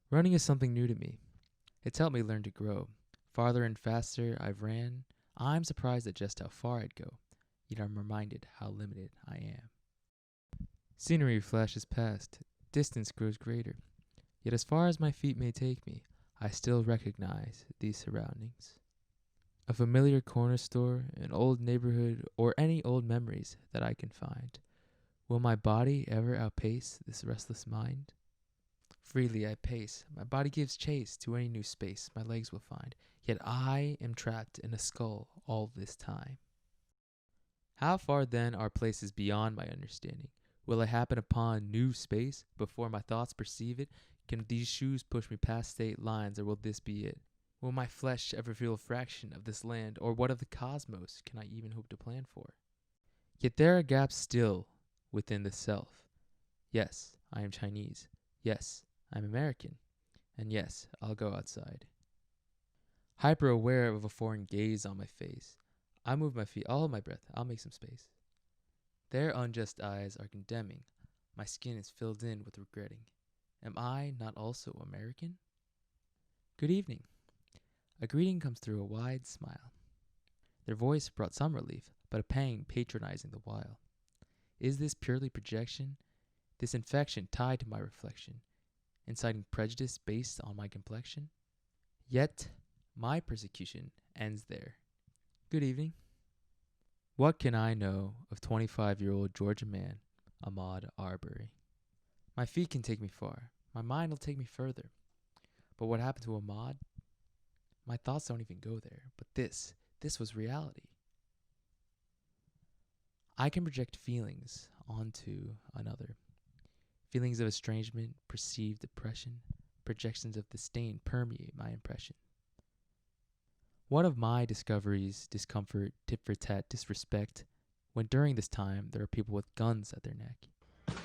Running is something new to me. It's helped me learn to grow. Farther and faster I've ran, I'm surprised at just how far I'd go, yet I'm reminded how limited I am. Scenery flashes past, distance grows greater, yet as far as my feet may take me, I still recognize these surroundings. A familiar corner store, an old neighborhood, or any old memories that I can find. Will my body ever outpace this restless mind? Freely I pace, my body gives chase to any new space my legs will find, yet I am trapped in a skull all this time. How far then are places beyond my understanding? Will I happen upon new space before my thoughts perceive it? Can these shoes push me past state lines, or will this be it? Will my flesh ever feel a fraction of this land, or what of the cosmos can I even hope to plan for? Yet there are gaps still within the self. Yes, I am Chinese. Yes, I'm American. And yes, I'll go outside. Hyper aware of a foreign gaze on my face. I move my feet, I'll hold my breath, I'll make some space. Their unjust eyes are condemning. My skin is filled in with regretting. Am I not also American? Good evening. A greeting comes through a wide smile. Their voice brought some relief, but a pang patronizing the while. Is this purely projection? This infection tied to my reflection, inciting prejudice based on my complexion? Yet, my persecution ends there. Good evening. What can I know of 25-year-old Georgia man, Ahmaud Arbery? My feet can take me far. My mind will take me further. But what happened to Ahmaud? My thoughts don't even go there. But this was reality. I can project feelings onto another. Feelings of estrangement, perceived depression, projections of disdain permeate my impression. What of my discoveries, discomfort, tit for tat, disrespect, when during this time there are people with guns at their neck?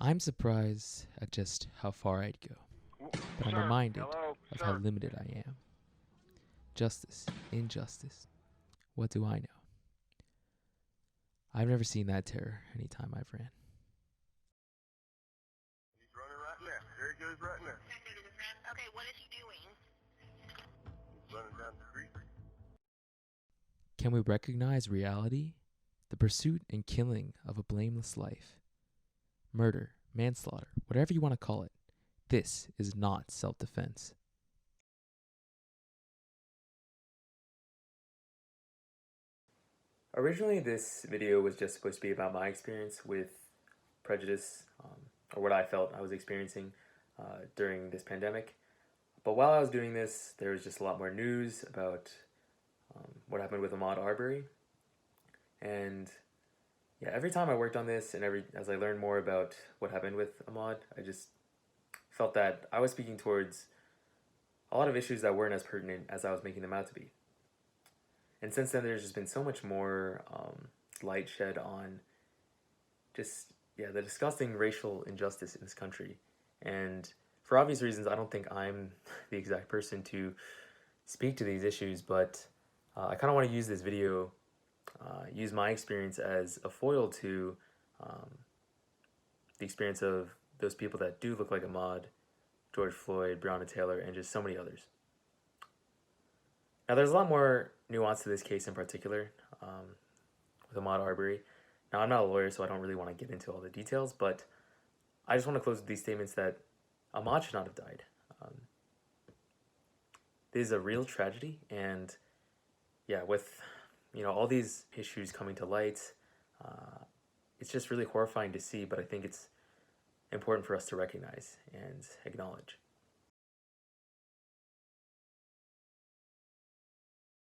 I'm surprised at just how far I'd go, but I'm reminded of how limited I am. Justice, injustice, what do I know? I've never seen that terror any time I've ran. He's running right now. There he goes right now. Okay, what is he doing? He's running down the street. Can we recognize reality? The pursuit and killing of a blameless life. Murder, manslaughter, whatever you want to call it. This is not self-defense. Originally, this video was just supposed to be about my experience with prejudice, or what I felt I was experiencing during this pandemic. But while I was doing this, there was just a lot more news about what happened with Ahmaud Arbery. And yeah, every time I worked on this and as I learned more about what happened with Ahmaud, I just felt that I was speaking towards a lot of issues that weren't as pertinent as I was making them out to be. And since then, there's just been so much more light shed on the disgusting racial injustice in this country. And for obvious reasons, I don't think I'm the exact person to speak to these issues, but I kind of want to use this video, use my experience as a foil to the experience of those people that do look like Ahmaud, George Floyd, Breonna Taylor, and just so many others. Now, there's a lot more nuance to this case in particular with Ahmaud Arbery. Now, I'm not a lawyer, so I don't really want to get into all the details, but I just want to close with these statements that Ahmaud should not have died. This is a real tragedy, and yeah, with all these issues coming to light, it's just really horrifying to see, but I think it's important for us to recognize and acknowledge.